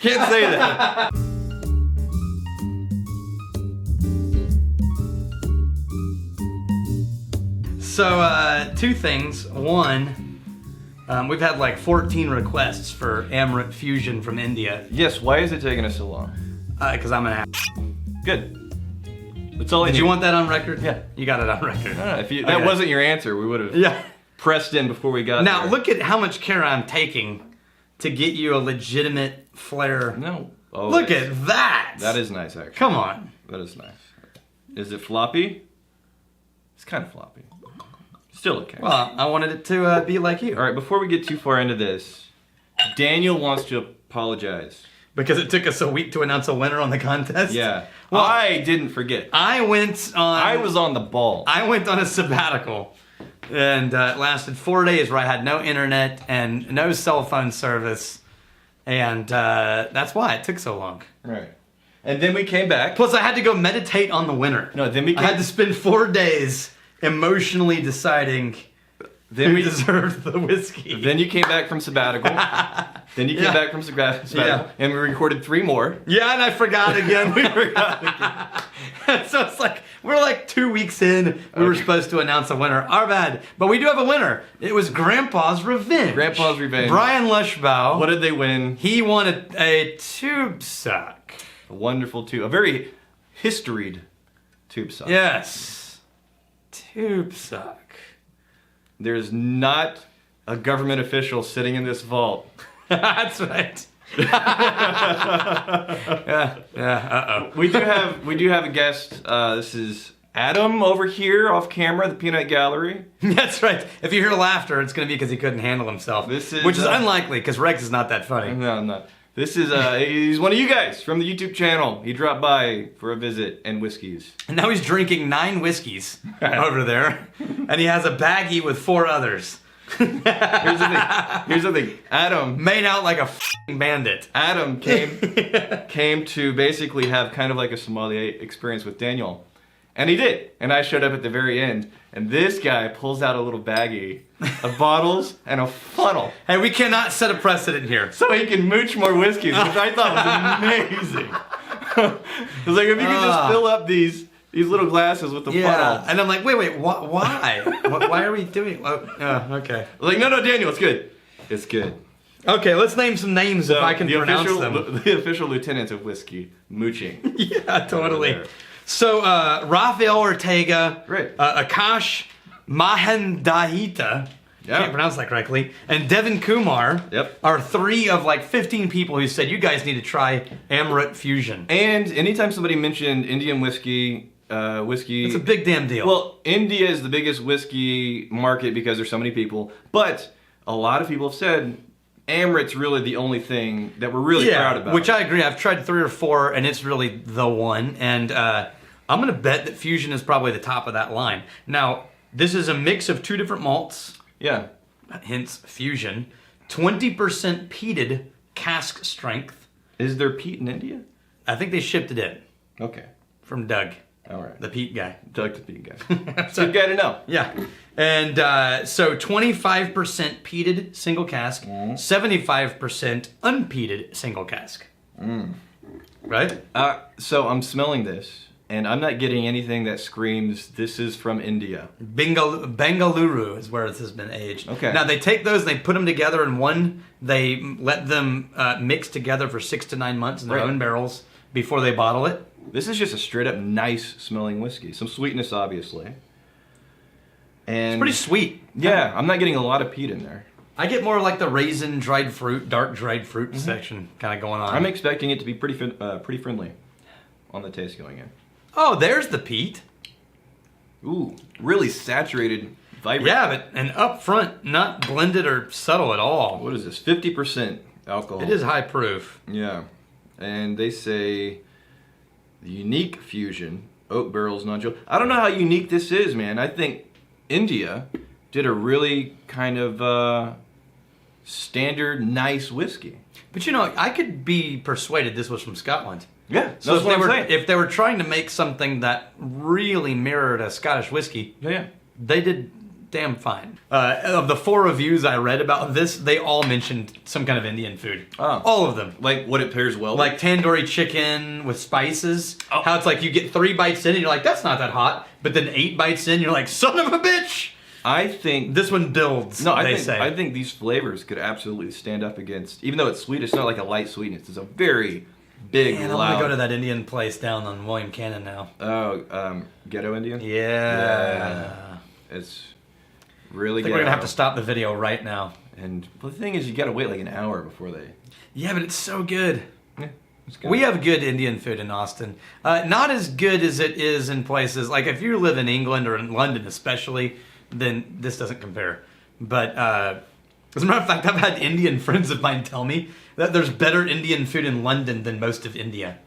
Can't say that. So, two things. One, we've had like 14 requests for Amrut Fusion from India. Yes, why is it taking us so long? Because I'm an ass. Good. That's all I Did need. you want that on record? Yeah. You got it on record. No, if that wasn't your answer, we would have pressed in before we got Now, there. look at how much care I'm taking to get you a legitimate flair. No. Oh, Look at that! That is nice, actually. Come on. That is nice. Is it floppy? It's kind of floppy. Still okay. Well, I wanted it to be like you. All right, before we get too far into this, Daniel wants to apologize. Because it took us a week to announce a winner on the contest? Yeah. Well, I didn't forget. I was on the ball. I went on a sabbatical. And it lasted 4 days where I had no internet and no cell phone service. And that's why it took so long. Right. And then we came back. Plus, I had to go meditate on the winner. No, then we I had to spend 4 days emotionally deciding who deserved the whiskey. Then you came back from sabbatical. Then you came back from sabbatical. And we recorded 3 more. Yeah, and I forgot again. So it's like, we're like 2 weeks in. We were supposed to announce a winner. Our bad. But we do have a winner. It was Grandpa's Revenge. Grandpa's Revenge. Brian Lushbaugh. What did they win? He won a tube sock. A wonderful tube. A very historied tube sock. Yes. Tube sock. There's not a government official sitting in this vault. That's right. Uh-oh. We do have a guest. This is Adam over here off camera, the Peanut Gallery. That's right. If you hear laughter, it's going to be because he couldn't handle himself. Which is unlikely because Rex is not that funny. No, I'm not. This is he's one of you guys from the YouTube channel. He dropped by for a visit and whiskeys. And now he's drinking 9 whiskeys over there, and he has a baggie with 4 others. Here's the thing. Adam made out like a f***ing bandit. Adam came to basically have kind of like a sommelier experience with Daniel. And he did. And I showed up at the very end. And this guy pulls out a little baggie of bottles and a funnel. Hey, we cannot set a precedent here. So he can mooch more whiskeys, which I thought was amazing. It was like, if you could just fill up these little glasses with the funnel. And I'm like, wait, why? Why are we doing? Okay. Like, no, Daniel, it's good. It's good. Okay, let's name some names if I can pronounce them. The official lieutenants of whiskey, mooching. Yeah, totally. So, Rafael Ortega, Akash Mahendahita, can't pronounce that correctly, and Devin Kumar are 3 of like 15 people who said, you guys need to try Amrut Fusion. And anytime somebody mentioned Indian whiskey, it's a big damn deal. Well, India is the biggest whiskey market because there's so many people, but a lot of people have said Amrut's really the only thing that we're really proud about. Which I agree. I've tried 3 or 4, and it's really the one. And I'm going to bet that Fusion is probably the top of that line. Now, this is a mix of 2 different malts. Yeah. Hence, Fusion. 20% peated cask strength. Is there peat in India? I think they shipped it in. Okay. From Doug. All right. The peat guy. Doug the peat guy. Good guy to know. Yeah. And so 25% peated single cask, 75% unpeated single cask. Right? So I'm smelling this, and I'm not getting anything that screams, this is from India. Bengaluru is where this has been aged. Okay. Now they take those and they put them together in one, they let them mix together for 6 to 9 months in their own barrels before they bottle it. This is just a straight up nice smelling whiskey. Some sweetness, obviously. And it's pretty sweet. Yeah, I'm not getting a lot of peat in there. I get more like the raisin, dried fruit, dark dried fruit section kind of going on. I'm expecting it to be pretty friendly on the taste going in. Oh, there's the peat. Ooh, really saturated, vibrant. Yeah, and up front, not blended or subtle at all. What is this? 50% alcohol. It is high proof. Yeah, and they say the unique fusion, oak barrels, non-chill. I don't know how unique this is, man. I think India did a really kind of standard, nice whiskey. But you know, I could be persuaded this was from Scotland. Yeah. So if they were trying to make something that really mirrored a Scottish whiskey, they did damn fine. Of the 4 reviews I read about this, they all mentioned some kind of Indian food. Oh. All of them. Like what it pairs well like tandoori chicken with spices. Oh. How it's like you get 3 bites in and you're like, that's not that hot. But then 8 bites in, you're like, son of a bitch! I think this one builds. No, I think these flavors could absolutely stand up against, even though it's sweet, it's not like a light sweetness. It's a very big, loud. I want to go to that Indian place down on William Cannon now. Oh, Ghetto Indian? Yeah. It's really I think we're going to have to stop the video right now. And the thing is, you got to wait like an hour before they... Yeah, but it's so good. Yeah, it's good. We have good Indian food in Austin. Not as good as it is in places, like if you live in England or in London especially, then this doesn't compare. But as a matter of fact, I've had Indian friends of mine tell me that there's better Indian food in London than most of India.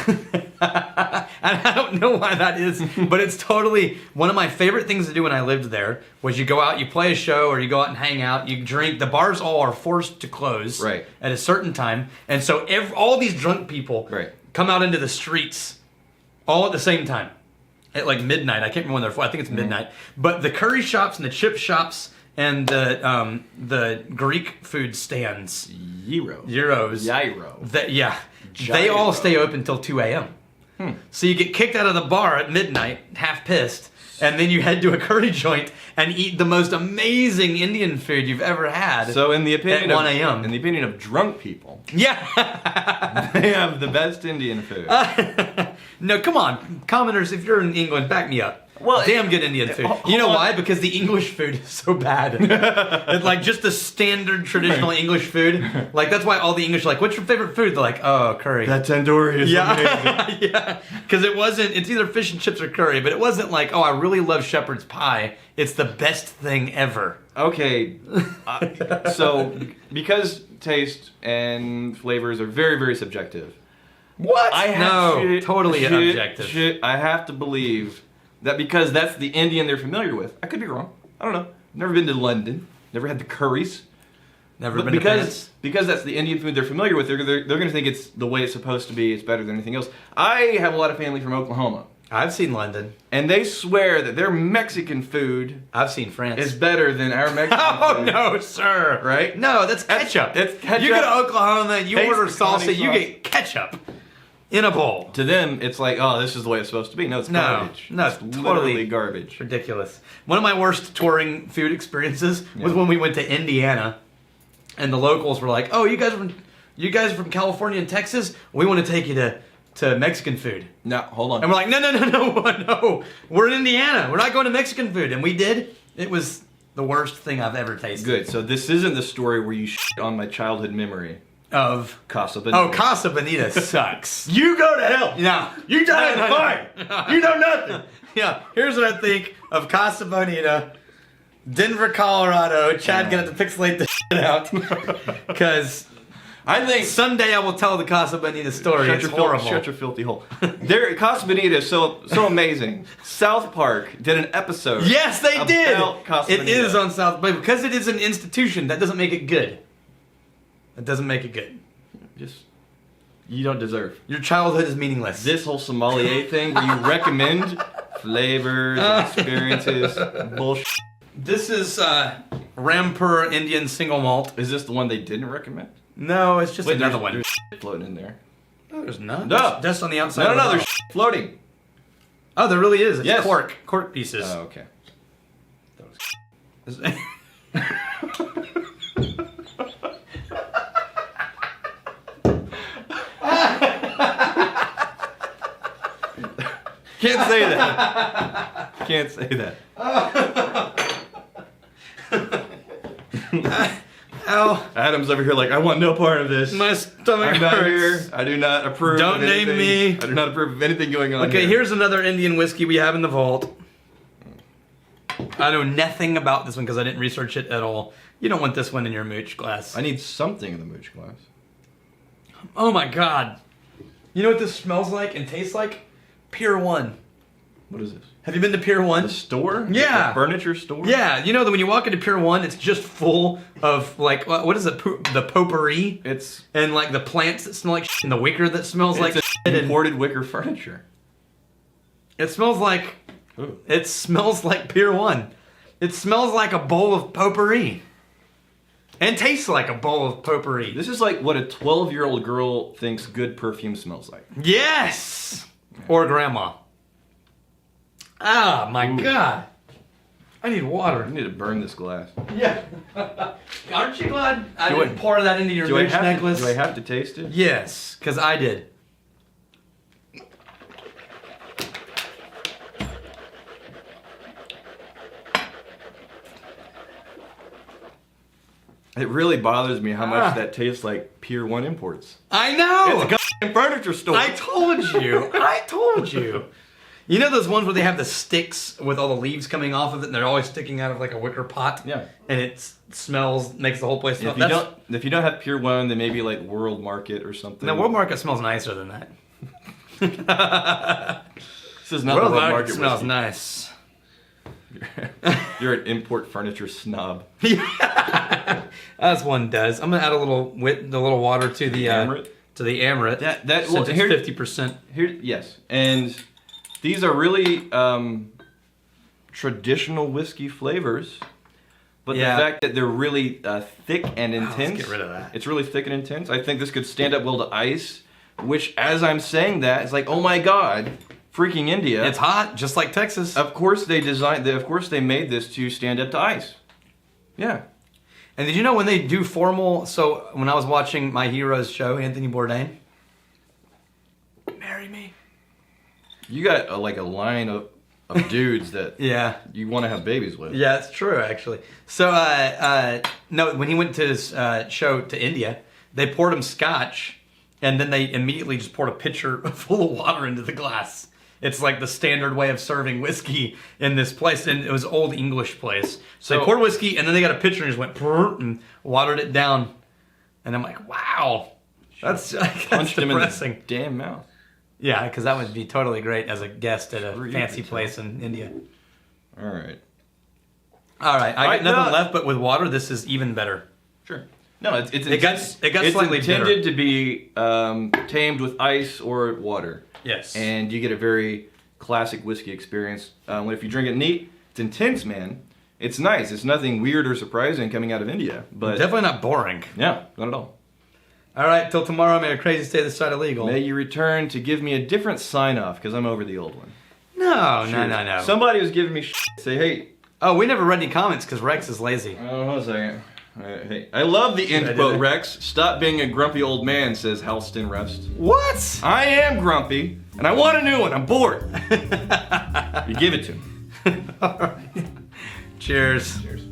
And I don't know why that is, but it's totally one of my favorite things to do when I lived there was you go out, you play a show, or you go out and hang out, you drink. The bars all are forced to close at a certain time, and so all these drunk people come out into the streets all at the same time. At like midnight, I can't remember when they're for. I think it's midnight. But the curry shops and the chip shops and the Greek food stands, Gyros, they all stay open till 2 a.m. So you get kicked out of the bar at midnight, half pissed, and then you head to a curry joint and eat the most amazing Indian food you've ever had. So in the opinion at 1 a.m. In the opinion of drunk people, they have the best Indian food. No, come on, commenters, if you're in England, back me up. Well, damn good Indian food. You know why? Because the English food is so bad. It's like just the standard traditional English food. Like that's why all the English are like, what's your favorite food? They're like, oh, curry. That tandoori is amazing. Yeah. Because it's either fish and chips or curry, but it wasn't like, oh, I really love shepherd's pie. It's the best thing ever. Okay. So because taste and flavors are very, very subjective. What? Totally objective. I have to believe that because that's the Indian they're familiar with. I could be wrong. I don't know. Never been to London. Never had the curries. Never been to Paris. Because that's the Indian food they're familiar with, they're going to think it's the way it's supposed to be. It's better than anything else. I have a lot of family from Oklahoma. I've seen London. And they swear that their Mexican food... I've seen France. ...is better than our Mexican food. Oh, no, sir. Right? No, that's ketchup. That's ketchup. You go to Oklahoma, you order salsa, you get ketchup. In a bowl. To them, it's like, oh, this is the way it's supposed to be. No, it's garbage. No, it's totally garbage. Ridiculous. One of my worst touring food experiences was when we went to Indiana, and the locals were like, "Oh, you guys are from California and Texas? We want to take you to Mexican food." No, hold on. And we're like, no. We're in Indiana. We're not going to Mexican food. And we did. It was the worst thing I've ever tasted. Good. So this isn't the story where you shit on my childhood memory. Of Casa Bonita. Oh, Casa Bonita sucks. You go to hell. No. You die on fire. You know nothing. Yeah. Here's what I think of Casa Bonita, Denver, Colorado. Chad gonna have to pixelate the shit out because I think someday I will tell the Casa Bonita story. It's horrible. Shut your filthy hole. Casa Bonita is so amazing. South Park did an episode. Yes, they did. Casa Bonita. It is on South, but because it is an institution, that doesn't make it good. It doesn't make it good. You don't deserve. Your childhood is meaningless. This whole sommelier thing where you recommend flavors, experiences, bullshit. This is Rampur Indian Single Malt. Is this the one they didn't recommend? No, it's just another one. There's floating in there. No, there's not. No. Just on the outside. No, there's floating. Oh, there really is. It's cork pieces. Oh, okay. Can't say that. Can't say that. Ow. Adam's over here like, I want no part of this. My stomach I'm not hurts. here. I do not approve Don't of anything. name me. I do not approve of anything going on Okay, here. here's another Indian whiskey we have in the vault. I know nothing about this one because I didn't research it at all. You don't want this one in your mooch glass. I need something in the mooch glass. Oh my god. You know what this smells like and tastes like? Pier 1. What is this? Have you been to Pier 1? The store? Yeah. The furniture store? Yeah. You know that when you walk into Pier 1, it's just full of like, what is it? The potpourri? And like the plants that smell like shit and the wicker that smells like shit. Imported wicker furniture. It smells like, Pier 1. It smells like a bowl of potpourri. And tastes like a bowl of potpourri. This is like what a 12-year-old girl thinks good perfume smells like. Yes! Or grandma. Ah, my God. I need water. I need to burn this glass. Yeah. Aren't you glad I didn't pour that into your rich necklace? Do I have to taste it? Yes, because I did. It really bothers me how much that tastes like Pier 1 imports. I know! It's a goddamn furniture store. I told you. I told you. You know those ones where they have the sticks with all the leaves coming off of it and they're always sticking out of like a wicker pot? Yeah. And it smells, makes the whole place smell. If you don't have Pier 1, then maybe like World Market or something. No, World Market smells nicer than that. This is not World the World Market smells whiskey. Nice. You're an import furniture snob. As one does. I'm gonna add a little water to the Amrut. To the Amrut. Well, here 50%. Here, yes, and these are really traditional whiskey flavors. But the fact that they're really thick and intense. Let's get rid of that. It's really thick and intense. I think this could stand up well to ice. Which, as I'm saying that, it's like, oh my God. Freaking India. It's hot, just like Texas. Of course they made this to stand up to ice. Yeah. And did you know when they do formal, so when I was watching My Hero's show, Anthony Bourdain, marry me. You got like a line of dudes that you want to have babies with. Yeah, it's true actually. So, no, when he went to his show to India, they poured him scotch and then they immediately just poured a pitcher full of water into the glass. It's like the standard way of serving whiskey in this place, and it was old English place. So they poured whiskey, and then they got a pitcher and just went and watered it down. And I'm like, wow, that's punched him depressing. In the damn mouth. Yeah, because that would be totally great as a guest at a fancy place in India. All right. I got nothing left, but with water, this is even better. Sure. No, it got slightly intended to be tamed with ice or water. Yes. And you get a very classic whiskey experience. If you drink it neat, it's intense, man. It's nice. It's nothing weird or surprising coming out of India. But definitely not boring. Yeah, not at all. All right, till tomorrow, may a crazy stay this side illegal. May you return to give me a different sign-off, because I'm over the old one. No. Somebody was giving me shit. Say, hey. Oh, we never read any comments, because Rex is lazy. Oh, hold on a second. Hey, I love the end quote, Rex. Stop being a grumpy old man, says Halston Rest. What? I am grumpy, and I want a new one. I'm bored. You give it to me. All right. Cheers. Cheers.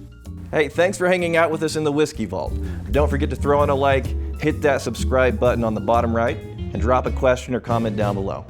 Hey, thanks for hanging out with us in the Whiskey Vault. Don't forget to throw in a like, hit that subscribe button on the bottom right, and drop a question or comment down below.